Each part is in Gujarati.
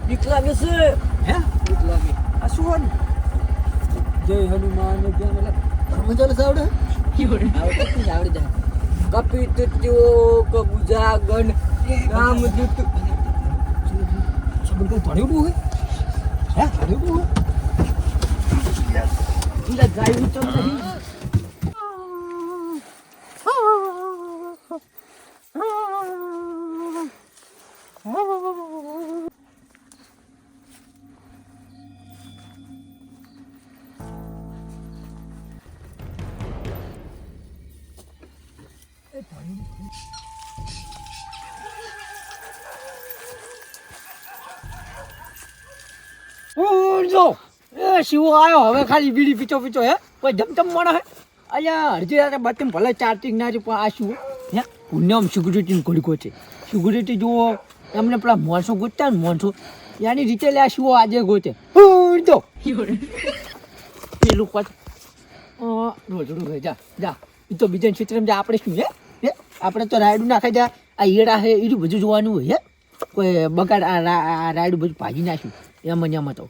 બીક લાગે છે. હે બીક લાગે. આ શું હોય જય હનુમાન જ્ઞાન હનુમાન ચાલીસા આવડે આવડે જાય. કપિત ત્યો કબુજા ગણ રામદૂત સબન કઈ તોડે ઉડવું હોય હે તોડે ઉડવું હોય ઇલા જાય તો નહીં. જો એ શિવો આવ્યો હવે ખાલી બીડી પીચો પીચો હે કોઈ જમતમ મોણા હે અહીંયા અડધી રાતે બત્તી ભલે ચાર્જિંગ ના છે પણ આ શું હે પુણ્યમ સિક્યુરિટીનો ઘડીકો છે સિક્યુરિટી જુઓ એમને પેલા મોણસો ગોતતા ને મોણસો યાની રીતે લે આ શિવો આજે ગોતે જો પેલું પાછું રોજડું હે જા જા એ તો બીજા ક્ષેત્રમાં જા આપણે શું હે આપણે તો રાયડું નાખાઈ જા આ ઈયડા હે એ બધું જોવાનું હોય હે કોઈ બગાડ આ રાયડું બધું ભાજી નાખ્યું એમાં તો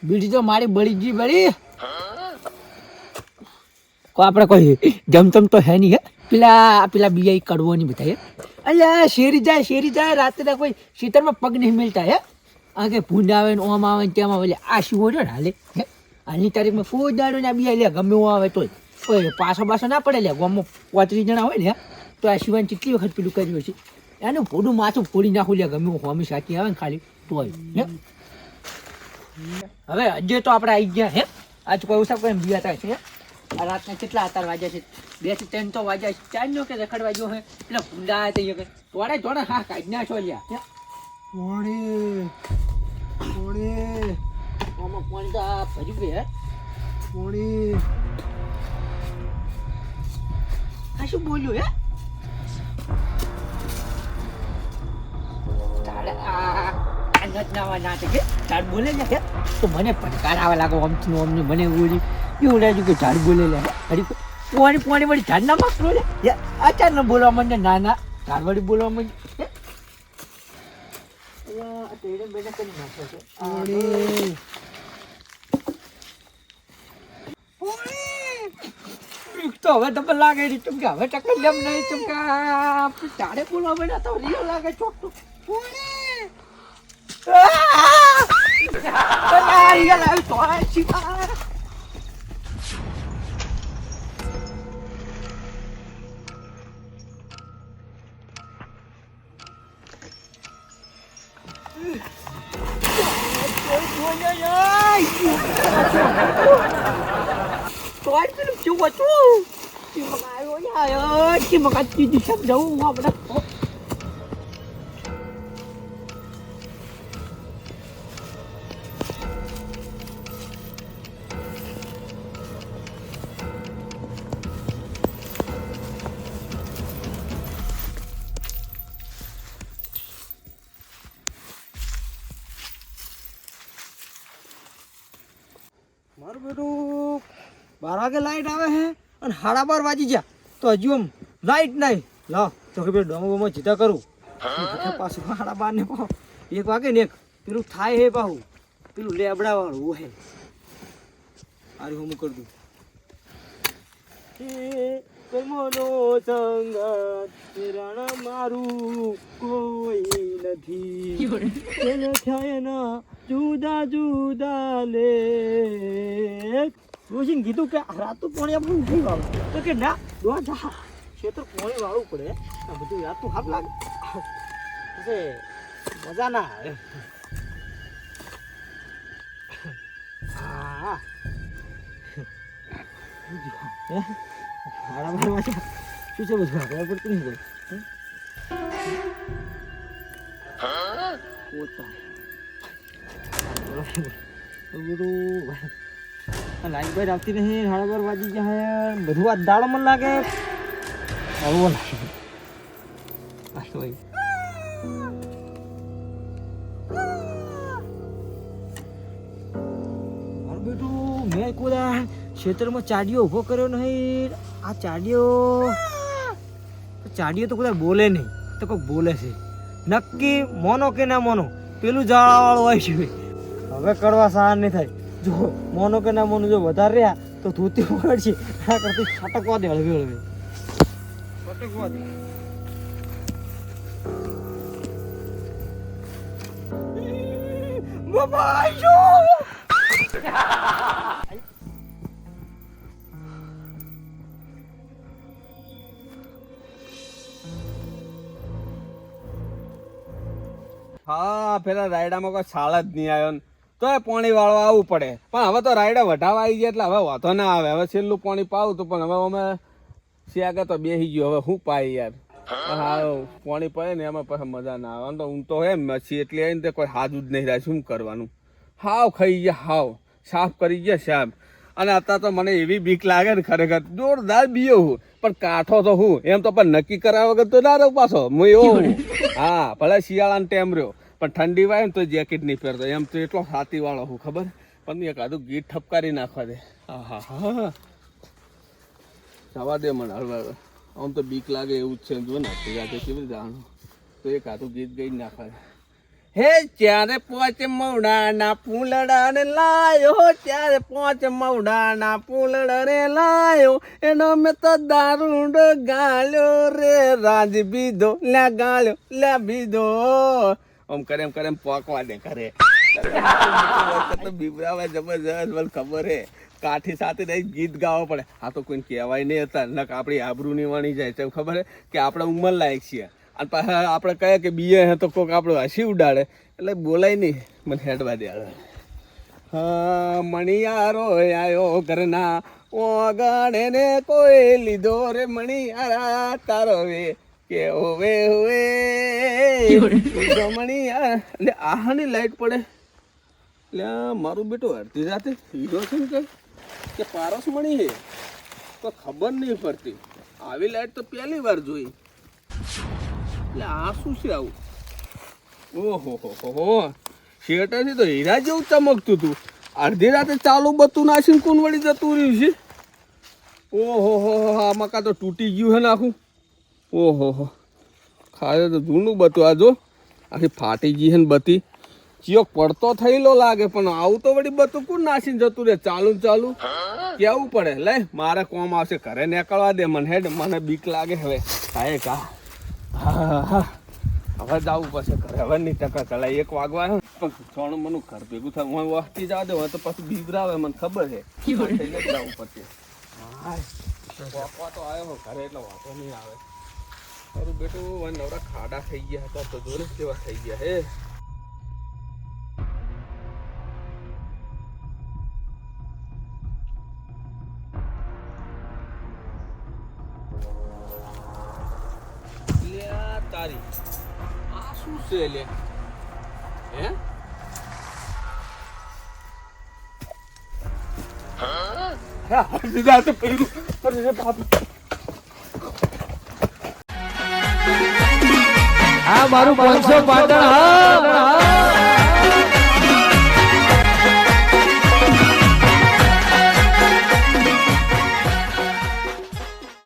બીડી તો મારી બળી ગઈ બળી આપણે કોઈ જમતમ તો હે નહીં હે પેલા બીજા કડવો નહીં બધા હે અલ્યા શેરી જાય રાત્રે કોઈ ખેતરમાં પગ નહીં મિલતા હે આ કે ભૂંડ આવે ને ઓમ આવે ને તેમાં આવે આ શું હોય ને હાલે હે હાલની તારીખમાં ફોજ દાડો ને બીજા લે ગમે એવું આવે તોય કોઈ પાછો ના પડે લે ગામમાં 35 જણા હોય ને તો આ સિવાય કેટલી વખત પેલું કર્યું છે એનું ભોડું માથું ફોડી નાખું લે ગમે એવું હોમી સાચી આવે ને ખાલી તોય હે હવે હજે તો આપણે આવી ગયા હે આજ કોઈ ઓછા કોઈ બીજા છે આ રાતના કેટલા અતાર વાગ્યા છે 2 થી 3 તો વાગ્યા છે 4 નો કે રખડવા જો હે એટલે ભૂંડા આવે તો તોડે હા કાઢ ના છો લ્યા પોણી આમાં પાણી તો આ ભરી ગઈ હે પોણી આ શું બોલ્યું હે ઝાડ બોલે છે તો મને પડકાર આવે લાગે અમથી અમને મને એવું લાગ્યું કે ઝાડ બોલે લે પોણી વળી ઝાડ ના માપલો લે અચાનક બોલવા માંડે ના ઝાડ વળી બોલવા માંડે તો હવે ડબલ લાગે ચમકા હવે ટકલ જેમ નહીં ચમકા ઝાડે બોલવા માંડ્યા તો રિયો લાગે ચોકટું મારું બેટું 12 વાગે લાઈટ આવે છે અને 12:30 વાગી ગયા તો હજુ આમ લાઈટ નહીં લાવ તો કે પેલું ડોમોમાં જીતા કરું પાછું 12:30 ને પાછું 1 વાગે ને પેલું થાય હે પાછું પેલું લેબડા વાળું હે આરી હું કરી દઉં કર્મનો સંગત રણ મારું કોઈ નથી એને થાય ના જુદા લે રોશીને કીધું કે રાતું પાણી આપણું નહીં વાળું તો કે ના દોડા જા ખેતર પાણી વાળવું પડે આ બધું રાતું હાથ લાગે મજા ના આવે હા શું છે બધું ખબર પડતું નહીં બધું લાઈટ બાઈટ આવતી નહીં 12:30 વાગી ગયા બધું આ દાડો મને લાગે હળવો લાગે મારું બેટું મેં કોદા ખેતરમાં ચાડીઓ ઊભો કર્યો નહીં આ ચાડીઓ તો કોઈ બોલે નહીં તો કોઈ બોલે છે નક્કી મોનો કે ના મોનો પેલું જાળાવાળું હોય છે. હવે કરવા સહાર નહીં થાય. જો મોનો કે ના મોનો જો વધારે રહ્યા તો ધોતી પડશે. આ કરતી છટકવા દે હળવે હળવે. છટકવા દે. બાપા આયો. હા પેલા રાયડામાં કોઈ છાળ જ નહીં આવ્યો ને તોય પાણી વાળવા આવવું પડે. પણ હવે તો રાયડા વઢાવા આવી ગયા એટલે હવે વાંધો ના આવે. હવે છેલ્લું પાણી પાવું તો પણ હવે અમે શિયાગા તો બેસી ગયો. હવે શું પાય યાર. હા પાણી પડે ને એમાં પછી મજા ના આવે. તો હું તો એમ મચ્છી એટલી આવીને તે કોઈ હાજુ જ નહીં રહ્યા. શું કરવાનું? હાવ ખાઈ ગયા, હાવ સાફ કરી ગયા સાહેબ. અને અત્યારે તો મને એવી બીક લાગે ને ખરેખર જોરદાર બીયો હું. પણ કાઠો તો હું એમ તો પણ નક્કી કર્યા વગર તો ના રહું પાછો હું એવો હું. હા ભલે શિયાળાનો ટેમ રહ્યો પણ ઠંડી વાય ને તો જેકેટ નહીં પહેરતો. એમ તો એટલો છાતી વાળો હું ખબર. પણ એક આધું ગીત ઠપકારી નાખવા દે. હા હા હા જવા દે મને હળવા. આમ તો બીક લાગે એવું જ છે. જો ને રાતે કેવી રીતે જાણું તો એક આધું ગીત ગઈ નાખવા દે. હે ત્યારે પોચ મવડાના પૂલડા ને લાયો, ત્યારે પોચ મવડાના પૂલડા રે લાયો, એનો મેં તો દારૂડો ગાળ્યો રે, રાજ બીધો લ્યા ગાળ્યો લ્યા બીધો. આમ કરે એમ કરે એમ પોકવા દે કરે તો બીવરાવા જબરજસ્ત. મને ખબર હે કાઠી સાથે નહીં ગીત ગાવો પડે. આ તો કોઈને કહેવાય નહીં હતા નક આપણી આબરૂ ની વણી જાય છે. ખબર હે કે આપણે ઉંમર લાયક છીએ અને પાછા આપણે કહે કે બીએ હે તો કોઈક આપણું હસી ઉડાડે એટલે બોલાય નહીં. મને હેડવા દે. હા મણિયારો આવ્યો ઘરના ઓગણે ને કોઈ લીધો રે મણિયારા તારો વે કે હોવે હોવે મણિયાર. એટલે આહાની લાઈટ પડે એટલે મારું બેટું અડધી રાતે હીરો છે ને કે પારસ મણી હે તો ખબર નહીં પડતી. આવી લાઈટ તો પહેલી વાર જોઈ. એટલે આ શું છે આવું? ઓહો હો શેટાથી તો હીરા જેવું ચમકતું હતું. અડધી રાતે ચાલુ બતું નાખીને કોણ વળી જતું રહ્યું છે? ઓહો હો આ મકા તો તૂટી ગયું છે ને આખું. ઓહો હો ખાય તો જૂનું બતું. આ જો આખી ફાટી ગઈ છે ને બતી. ચિયોક પડતો થયેલો લાગે પણ આવું તો વળી બતું કોણ નાસીને જતું રહે? ચાલુ ચાલુ કેવું પડે. લે મારે કોમ આવશે ઘરે નીકળવા દે મને. હેડ મને બીક લાગે હવે. હા કા હા હા હવે જવું પડશે ઘરે. હવે નહીં ટકા ચલાય 1 વાગવા પણ થોડું મને ઘર ભેગું થાય. હું વસ્તી જવા દે હોય તો પછી બીવરાવે મને ખબર છે. જવું પડશે. હા તો આવ્યો ઘરે એટલે વાંધો નહીં આવે. મારું બેટું નવરા ખાડા થઈ ગયા હતા તો જોને કેવા થઈ ગયા હે. તારી આ શું છે લે? હે આ મારું 500 પાટણ. હા